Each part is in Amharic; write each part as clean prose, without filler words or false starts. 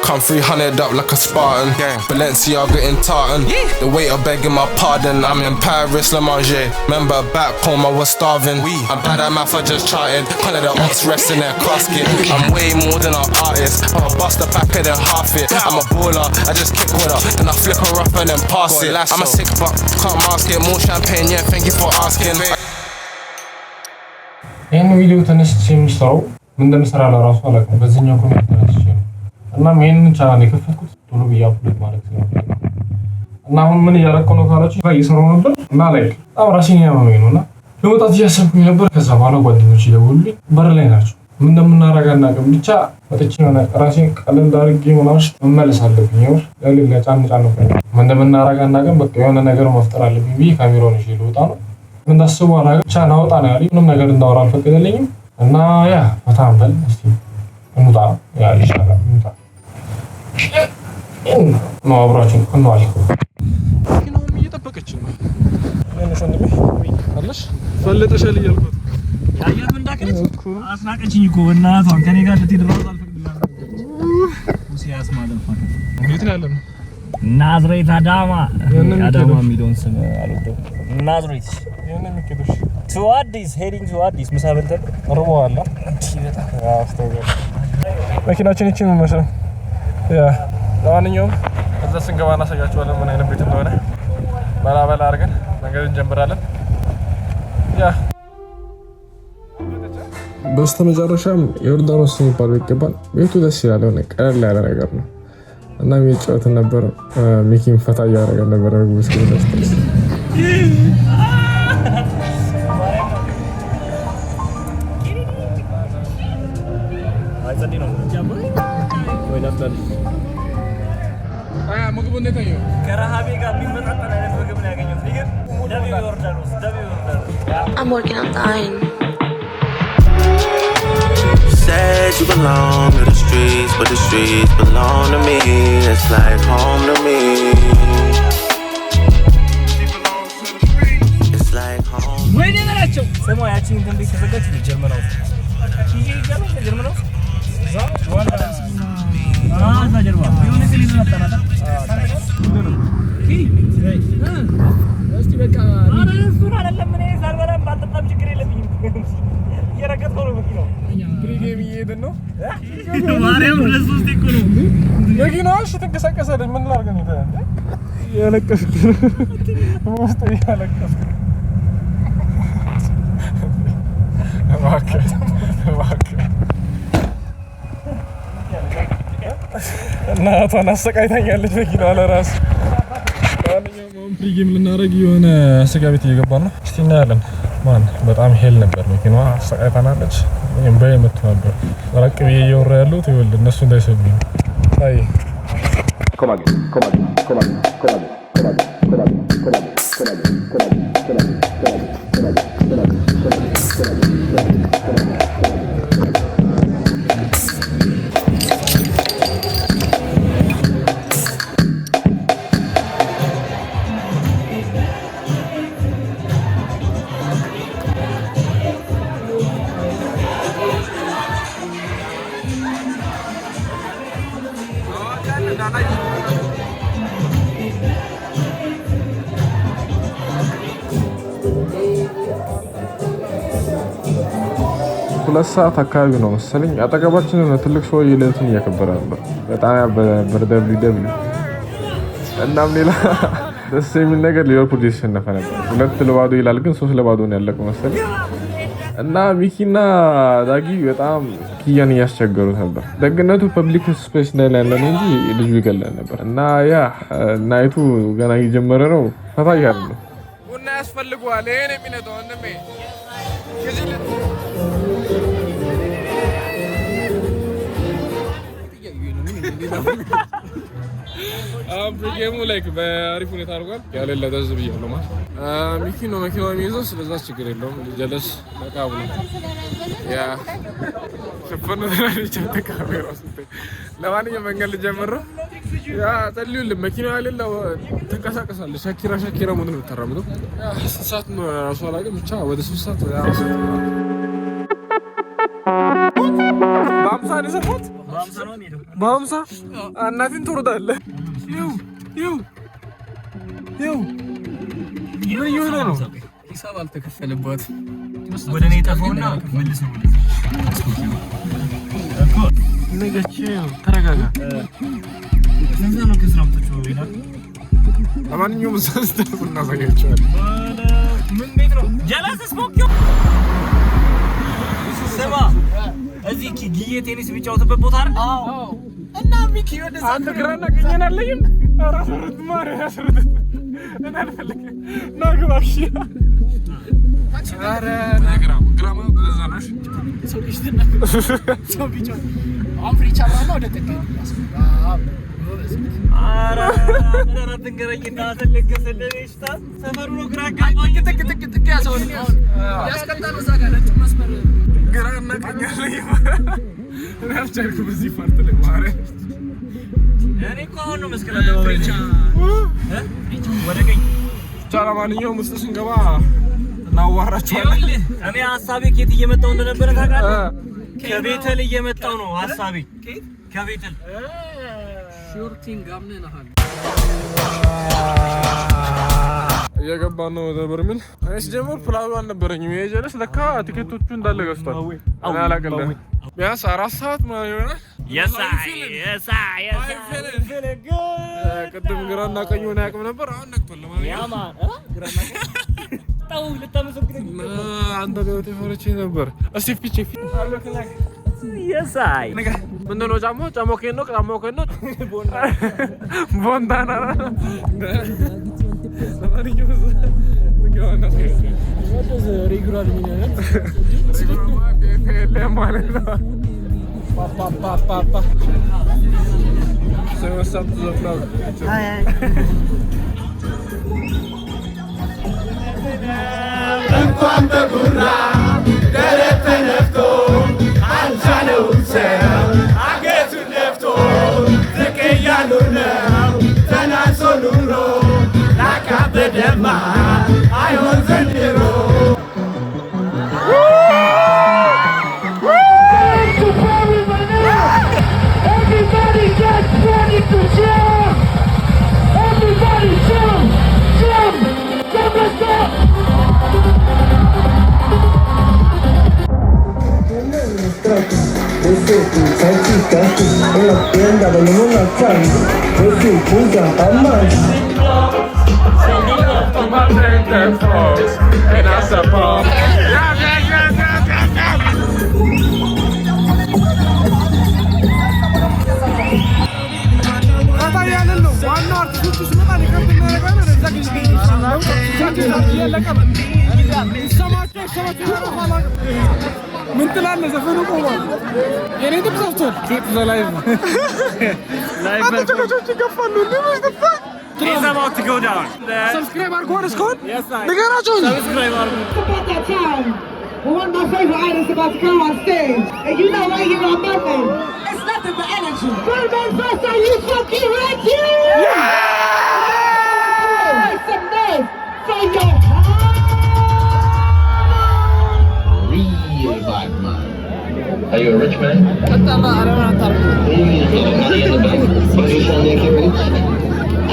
come 300 up like a Spartan. Balenciaga in tartan. The waiter begging my pardon. I'm in Paris, Le Manger. Remember back home I was starving. I'm bad at math, I just charted. Can't let the ox rest in their casket. I'm way more than an artist. I'm a buster packer than half it. I'm a baller, I just kick with her. Then I flip her up and then pass it. I'm a sick fuck, can't mask it. More champagne, yeah, thank you for asking. ይሄን ቪዲዮ ተነስቼም ሰው ምን እንደምሰራ ለራሱ አላውቅም። በዚህኛው ኮሜንት ተነስቼ እና ይሄንን ቻናል የከፈትኩት ቶሎ ብዬ አፕሎድ ማለት ነው። እና አሁን ምን እያደረኩ ነው ካላችሁ እየሰራሁ ነበር እና ላይክ በጣም ራሴን ያመመኝ ነውና ለመውጣት እያሰብኩኝ ነበር። ከዛ በኋላ ጓደኞቼ ደውሉልኝ በር ላይ ናቸው። ምን እንደምናደርግ አናውቅም። ብቻ ወጥቼ ነው ራሴን ቀለል አድርጌ ምናምን መመለስ አለብኝ። ይኸው ለሌላ ጫን ነው ምን እንደምናደርግ አናውቅም። በቃ የሆነ ነገር መፍጠር አለብኝ ብዬ ካሜራውን ይዤ ልወጣ ነው። ምን ታስቡ አላውቅም። ብቻ ናውጣ ነው ያለኝ። ምንም ነገር እንዳወራ አልፈቀደልኝም እና ያ በጣም በል እስቲ እንውጣ ያ ይሻላል እንውጣ ነው አብራችን እንዋል። መኪናውም እየጠበቀች ነው። እነሱ እንደምን አለሽ ፈለጠሻል እያልኩት ያያት እንዳከለች አስናቀችኝ እኮ እናቷን ከኔ ጋር ልትሄድ ራሱ አልፈቅድላትም። ሙሲያስ ማለት ነው። እንዴት ነው ያለው? ናዝሬት አዳማ የሚለውን ስም አልወደው። ናዝሬት የኔ ምክዱሽ to Addis, heading to Addis ምሳ በልተን ርቦዋል። መኪናችን እቺ ነው መሰለኝ። ያ ለማንኛውም እዛ ስንገባ እናሳያችኋለን ምን አይነት ቤት እንደሆነ። በላበላ አድርገን መንገድ እንጀምራለን። ያ በስተመጨረሻም ዮርዳኖስ የሚባል ይገባል። ቤቱ ደስ ይላል። ሆነ ቀለል ያለ ነገር ነው እና የሚጫወት ነበር። ሚኪን ፈታ እያደረገ ነበር። ምግብ ደስ I'm working on dying. Said you belong to the streets, but the streets belong to me. It's like home to me. It's like home. Wait a minute. Someone actually can be forgotten in German. German? ዛ ጀርባ የሆነ ክሊዝ መጣና እስቲ በቃ እሱን አይደለም እኔ ሳልበላም ባልጠጣም ችግር የለብኝም። እየረገጥኩ ነው መኪናው ፕሪጌም እየሄድን ነው። ማርያም ለሱ እስቲ እኮ ነው መኪናው እሺ ተንቀሳቀሰልኝ። ምን ላድርግ ነው ያለቀስኩ ውስጥ ያለቀስኩ እባክህ እናቷን አሰቃይታኛለች መኪናዋ ለራሱ። ማንኛውም ፕሪጌም ልናደርግ የሆነ ስጋ ቤት እየገባን ነው። እስቲ እናያለን። ማን በጣም ሄል ነበር መኪናዋ አሰቃይታናለች። እኔም በየመቱ ነበር ራቅ ብዬ እያወራ ያለሁት ይኸውልህ እነሱ እንዳይሰሙኝ። አይ ሁለት ሰዓት አካባቢ ነው መሰለኝ። አጠገባችን ነው ትልቅ ሰው የሌሊቱን እያከበረ ነበር። በጣም ያበረ ደብሊው እናም ሌላ ደስ የሚል ነገር ሊቨርፑል እየተሸነፈ ነበር። 2-2 ይላል ግን 3-2 ነው ያለቀው መሰለኝ። እና ሚኪና ዳጊ በጣም ኪያን እያስቸገሩት ነበር። ደግነቱ ፐብሊክ ስፔስ ላይ ያለ ነው እንጂ ልጁ ይገላል ነበር። እና ያ ናይቱ ገና እየጀመረ ነው። ፈታ እያለ ነው። ቡና ያስፈልገዋል። ይሄን የሚነጣው እንደሜ ፕሪጌሙ ላይክ በአሪፍ ሁኔታ አድርጓል። ያለለ ደዝ ብያለሁ ማለት ሚኪ ነው መኪናው የሚይዘው። ስለዛ ችግር የለውም። ጀለስ መቃቡ ያ ሸፈነ ተናልቻ ተካሜራው ስታይ ለማንኛውም መንገድ ልጀምር ነው። ያ ጸልዩልን መኪናው ያለለ ተንቀሳቀሳለች። ሻኪራ ምን ነው ተራምዶ ያ ሰዓት ነው ራሱ አላውቅም። ብቻ ወደ 3 ሰዓት ያ በአምሳ ነው ሰዓት በሀምሳ እናቴን ትወርዳለህ። ይኸው ምን እየሆነ ነው? ሂሳብ አልተከፈለባትም። ወደ እኔ ጠፋውና መልሰው ነገች ተረጋጋ። እዛ ነው ከስራምቶቹ ይላል። ለማንኛውም ሰስተው እናሳያቸዋለን። ምን ቤት ነው? ጀላስ ስሞክ ስማ፣ እዚህ ጊዜ ቴኒስ የሚጫወትበት ቦታ አይደል? አዎ። እና ሚኪ ወደዛ አንተ ግራና ቀኝን አለኝም። ራስ ወርድ ማረ ያስሩት እና አልፈልግ ናግባሽ አረ ናግራው ግራማ ተዛናሽ ሰው ቢጫ አፍሪቻ ባለው ወደ ተከ አረ ተንገረኝና ተለከሰለሽታ ሰፈሩ ነው ግራ ጋባኝ ተክ ያሰው ያስቀጣሉ ዛጋ ነጭ መስመር ግራና ቀኝ አለኝ ራስቻልኩ በዚህ ፓርት ላይ ማረ እኔ እኮ አሁን ነው መስቀል አደባባይ ወደ ቀኝ ቻላ ማንኛውም ውስጥ ስንገባ እናዋራቸዋለን። እኔ ሀሳቤ ከየት እየመጣው እንደነበረ ታውቃለህ? ከቤተል እየመጣው ነው ሀሳቤ ከቤተል ሾርቲንግ አምነናል። እየገባን ነው ወደ በርሜል። እኔስ ጀምሮ ፕላኑ አልነበረኝም። የጀለስ ለካ ቲኬቶቹ እንዳለ ገዝቷል። እኔ አላውቅልህም። ቢያንስ 4 ሰዓት ምናምን ይሆናል። ቅድም ግራና ቀኝ ሆነ ያቅም ነበር። አሁን ነቅቷል። ለማንኛውም አንተ ለወቴ ፈረቼ ነበር። እስቲ ፊቼ የሳይ ምንድን ነው ጫማው ከነው ቦንዳና እንኳን በጉራ ደረት ተነፍቶ አልቻለውም ሰው አገቱን ነፍቶ ዝቅ እያሉ ነው ተናንሶ ኑሮ ላካበደማ አይሆን ዘንድሮ Everybody gets ready to jump! Everybody jump! Jump! Jump us up! Besuki, salchichas, en la tienda venimos a echar. Besuki, ya vamos. ምን ትላለህ? ዘፈኑ ቆሟል። የኔ ድምፅ ሰፍቷል። ኬት ዘላይቭ አንተቾች ይገፋሉ። He's about to go down. ሰብስክራይብ አድርጎ እስካሁን ንገራቸው። Subscribe About that time when one of my favorite artists about to come on stage, and you know right here on Birdman, it's nothing but energy. Birdman Fest, are you fucking ready? Yeah! Make some noise for your real bad man. Are you a rich man? What you mean money in the bank? But you trying to make you rich? I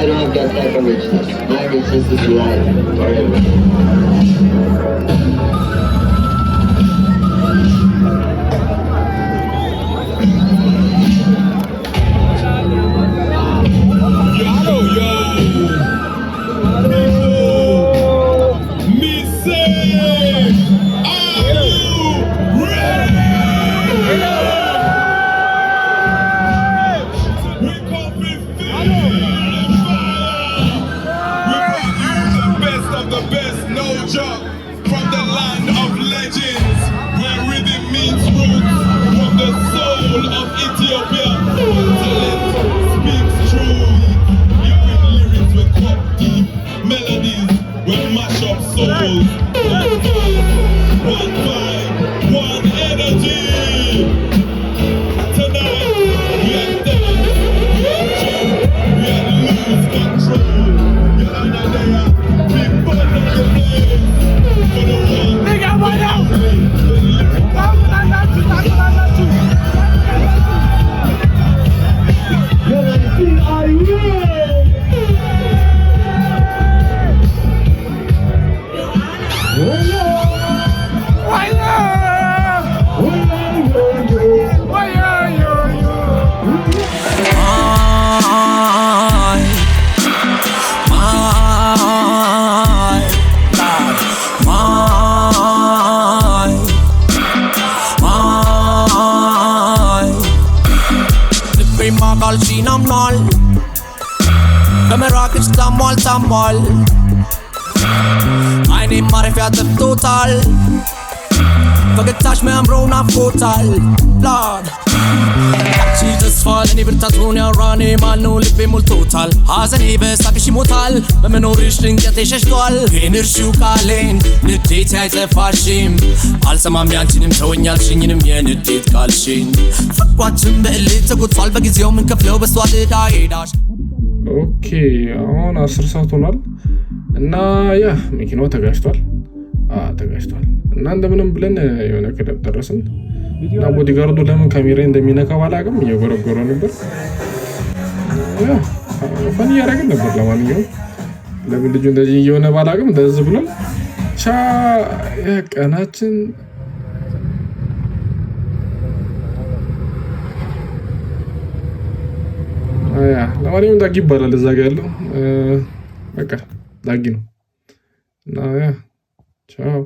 don't have that type of richness. My richness is life forever. From the ማቃልሽን አምኗል በመራቅሽ ታሟል አይኔ ማረፊያ ጠፍቶታል ፈገግታሽ ሚያምረው ናፍቆታል ላድ አንቺ ተስፋ ለኔ ብርታቱን ያወራኔ ማነው ልቤ ሞልቶታል ሐዘኔ በሳቅሽ ይሞታል በመኖርሽ ድንገቴ ሸሽቷል ግን እርሺው ቃሌን ንዴቴ አይጠፋሽም አልሰማም ያንቺንም ተወኛልሽኝንም የንዴት ቃልሽን ፍቅራችን በእልህ ተጎድቷል በጊዜው ምን ከፍለው በሷል ዕዳ ሄዳሽ ኦኬ አሁን 10 ሰዓት ሆኗል እና ያ መኪናው ተጋጭቷል እና እንደምንም ብለን የሆነ ክለብ ደረስን እና ቦዲጋርዱ ለምን ካሜራ እንደሚነካው አላውቅም እየጎረጎረ ነበር ፈን ያረጋግጥ ነበር ለማንኛውም ለምን ልጁ እንደዚህ እየሆነ ባላውቅም እንደዚህ ብሏል ቻ ቀናችን ለማንኛውም ዳጊ ይባላል እዛ ጋር ያለው በቃ ዳጊ ነው እና ቻው